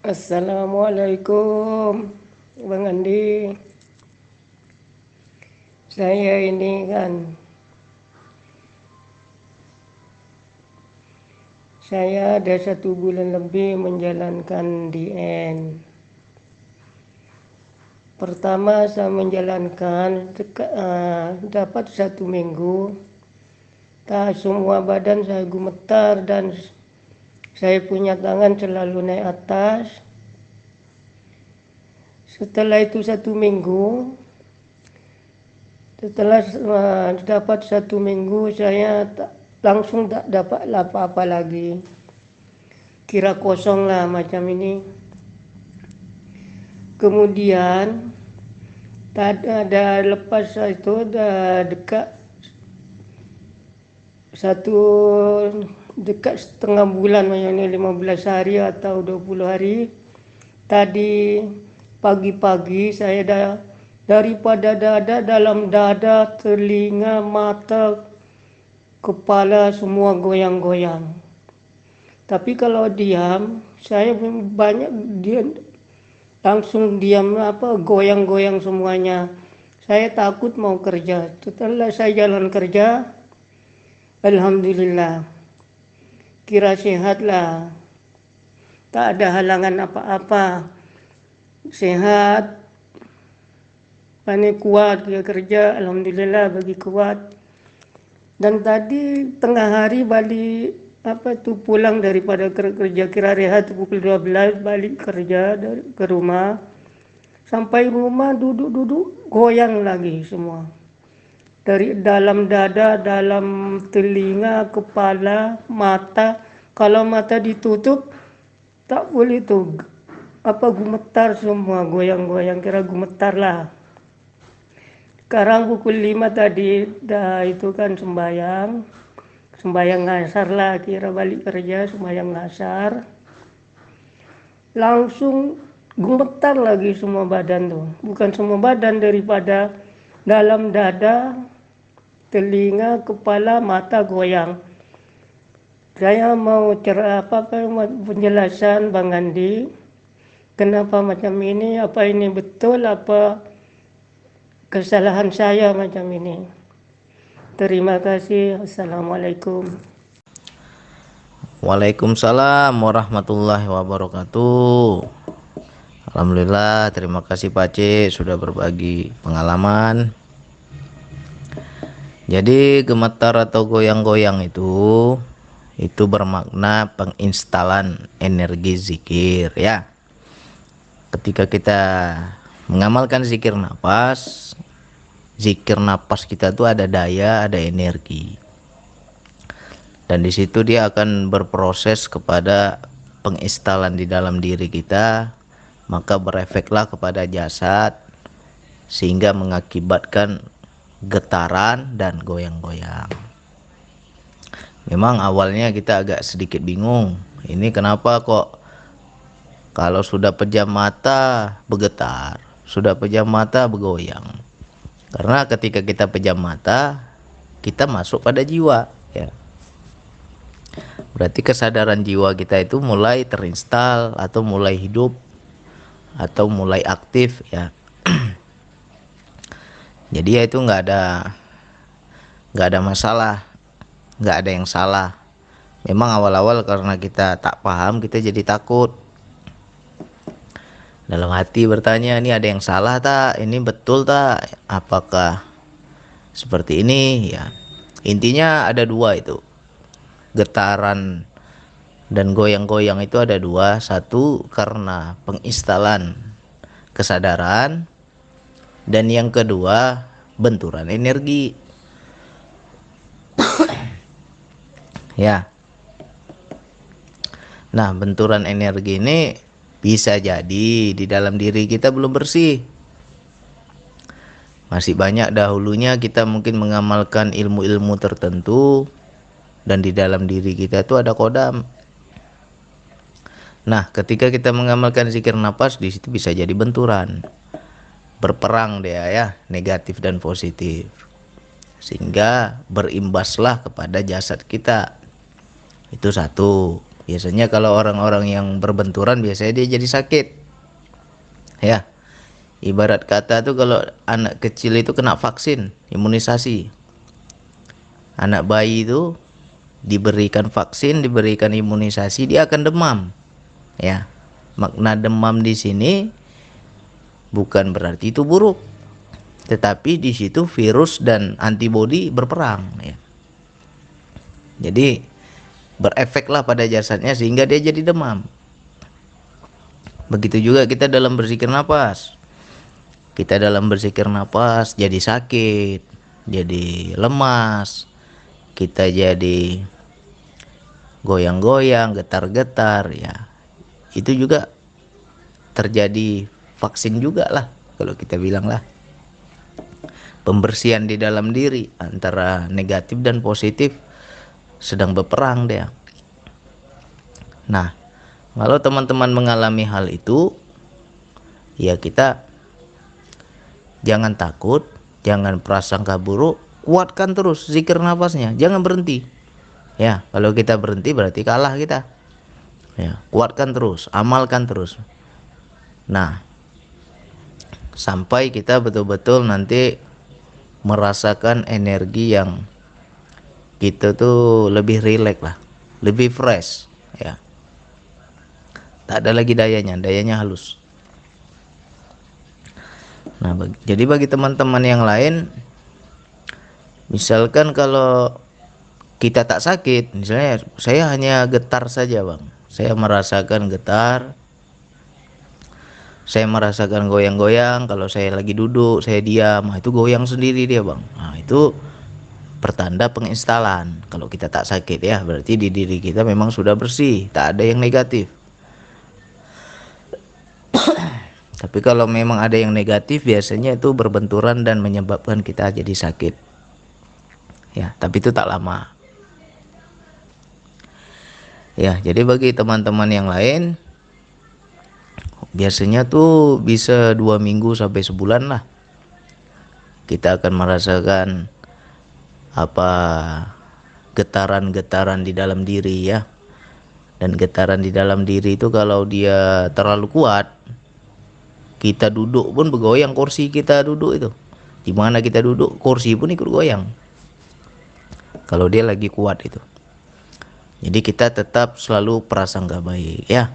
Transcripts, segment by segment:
Assalamualaikum Bang Andi. Saya ini kan, saya ada 1 bulan lebih menjalankan DN. Pertama saya menjalankan dapat 1 minggu, semua badan saya gemetar dan saya punya tangan selalu naik atas. Setelah itu 1 minggu, setelah dapat 1 minggu, saya langsung tak dapat apa-apa lagi. Kira kosong lah macam ini. Kemudian ada lepas itu ada dekat setengah bulan, macam ini 15 hari atau 20 hari. Tadi pagi-pagi saya daripada dalam dada, telinga, mata, kepala semua goyang-goyang. Tapi kalau diam, saya langsung diam, goyang-goyang semuanya. Saya takut mau kerja. Setelah saya jalan kerja, alhamdulillah, kira sehat lah. Tak ada halangan apa-apa. Sehat, kuat dia kerja, alhamdulillah bagi kuat. Dan tadi tengah hari balik pulang daripada kerja, kira rehat pukul 12, balik kerja ke rumah. Sampai rumah duduk goyang lagi semua. Dari dalam dada, dalam telinga, kepala, mata. Kalau mata ditutup tak boleh tuh, gemetar semua, goyang-goyang, kira gemetar lah. Sekarang pukul 5 tadi, itu kan sembahyang ngasar lah, kira balik kerja sembahyang ngasar. Langsung gemetar lagi semua badan tuh. Bukan semua badan, daripada dalam dada, telinga, kepala, mata goyang. Saya mau penjelasan Bang Andi, kenapa macam ini, apa ini betul, apa kesalahan saya macam ini. Terima kasih. Assalamualaikum. Waalaikumsalam warahmatullahi wabarakatuh. Alhamdulillah, terima kasih Pak C sudah berbagi pengalaman. Jadi gemetar atau goyang-goyang itu bermakna penginstalan energi zikir ya. Ketika kita mengamalkan zikir napas kita tuh ada daya, ada energi. Dan di situ dia akan berproses kepada penginstalan di dalam diri kita, maka berefeklah kepada jasad sehingga mengakibatkan getaran dan goyang-goyang. Memang awalnya kita agak sedikit bingung, ini kenapa kok kalau sudah pejam mata bergetar, sudah pejam mata bergoyang. Karena ketika kita pejam mata, kita masuk pada jiwa ya. Berarti kesadaran jiwa kita itu mulai terinstal atau mulai hidup atau mulai aktif ya. Jadi ya itu nggak ada masalah, nggak ada yang salah. Memang awal-awal karena kita tak paham, kita jadi takut. Dalam hati bertanya, ini ada yang salah tak? Ini betul tak? Apakah seperti ini? Ya, intinya ada dua itu. Getaran dan goyang-goyang itu ada dua. Satu karena penginstalan kesadaran, dan yang kedua benturan energi. Ya. Nah, benturan energi ini bisa jadi di dalam diri kita belum bersih. Masih banyak dahulunya kita mungkin mengamalkan ilmu-ilmu tertentu dan di dalam diri kita itu ada kodam. Nah, ketika kita mengamalkan zikir napas, di situ bisa jadi benturan. Berperang dia ya, negatif dan positif. Sehingga berimbaslah kepada jasad kita. Itu satu. Biasanya kalau orang-orang yang berbenturan biasanya dia jadi sakit. Ya. Ibarat kata tuh kalau anak kecil itu kena vaksin, imunisasi. Anak bayi itu diberikan vaksin, diberikan imunisasi, dia akan demam. Ya. Makna demam di sini bukan berarti itu buruk. Tetapi di situ virus dan antibodi berperang, ya. Jadi berefeklah pada jasadnya sehingga dia jadi demam. Begitu juga kita dalam berzikir nafas. Kita dalam berzikir nafas jadi sakit, jadi lemas, kita jadi goyang-goyang, getar-getar, ya. Itu juga terjadi vaksin juga lah, kalau kita bilang lah. Pembersihan di dalam diri antara negatif dan positif sedang berperang dia. Nah, kalau teman-teman mengalami hal itu, ya kita jangan takut, jangan prasangka buruk, kuatkan terus zikir nafasnya, jangan berhenti. Ya, kalau kita berhenti berarti kalah kita. Ya, kuatkan terus, amalkan terus. Nah, sampai kita betul-betul nanti merasakan energi yang kita tuh lebih rileks lah, lebih fresh, ya. Tak ada lagi dayanya halus. Nah, jadi bagi teman-teman yang lain, misalkan kalau kita tak sakit, misalnya saya hanya getar saja bang, saya merasakan getar, saya merasakan goyang-goyang, kalau saya lagi duduk, saya diam, itu goyang sendiri dia bang. Nah, itu pertanda penginstalan. Kalau kita tak sakit ya, berarti di diri kita memang sudah bersih, tak ada yang negatif. Tapi kalau memang ada yang negatif, biasanya itu berbenturan dan menyebabkan kita jadi sakit. Ya, tapi itu tak lama. Ya, jadi bagi teman-teman yang lain, biasanya tuh bisa 2 minggu sampai sebulan lah. Kita akan merasakan apa getaran-getaran di dalam diri, ya. Dan getaran di dalam diri itu kalau dia terlalu kuat, kita duduk pun bergoyang, kursi kita duduk itu. Di mana kita duduk, kursi pun ikut goyang. Kalau dia lagi kuat itu. Jadi kita tetap selalu prasangka baik, ya.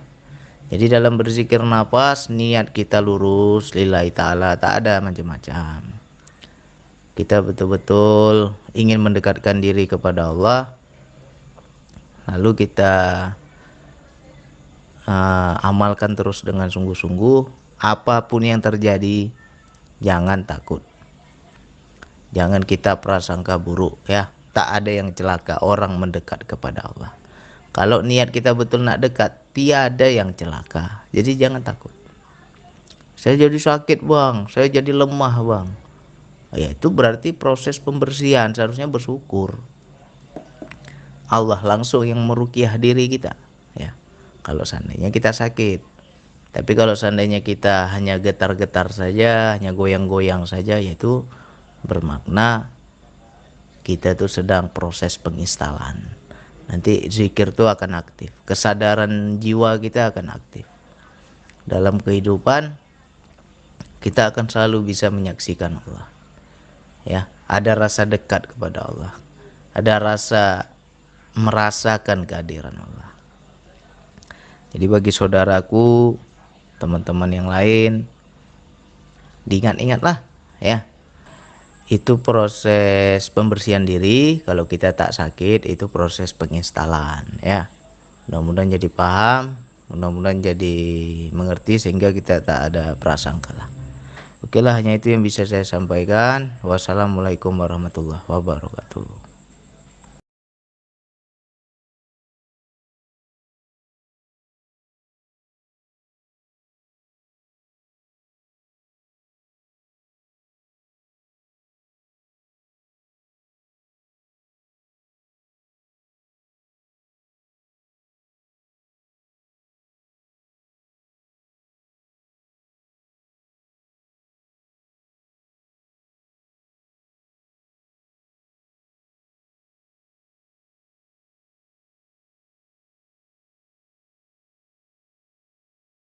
Jadi dalam berzikir nafas, niat kita lurus lillahi ta'ala, tak ada macam-macam. Kita betul-betul ingin mendekatkan diri kepada Allah. Lalu kita amalkan terus dengan sungguh-sungguh. Apapun yang terjadi, jangan takut. Jangan kita prasangka buruk, ya. Tak ada yang celaka orang mendekat kepada Allah. Kalau niat kita betul nak dekat, tiada yang celaka. Jadi jangan takut. Saya jadi sakit bang, saya jadi lemah bang. Ya itu berarti proses pembersihan, seharusnya bersyukur. Allah langsung yang meruqyah diri kita, ya. Kalau seandainya kita sakit. Tapi kalau seandainya kita hanya getar-getar saja, hanya goyang-goyang saja, yaitu bermakna kita tuh sedang proses penginstalan. Nanti zikir tuh akan aktif, kesadaran jiwa kita akan aktif. Dalam kehidupan kita akan selalu bisa menyaksikan Allah. Ya, ada rasa dekat kepada Allah. Ada rasa merasakan kehadiran Allah. Jadi bagi saudaraku, teman-teman yang lain, diingat-ingatlah, ya. Itu proses pembersihan diri. Kalau kita tak sakit, itu proses penginstalan, ya. Mudah-mudahan jadi paham, mudah-mudahan jadi mengerti sehingga kita tak ada prasangka lah. Oke lah, hanya itu yang bisa saya sampaikan. Wassalamualaikum warahmatullahi wabarakatuh.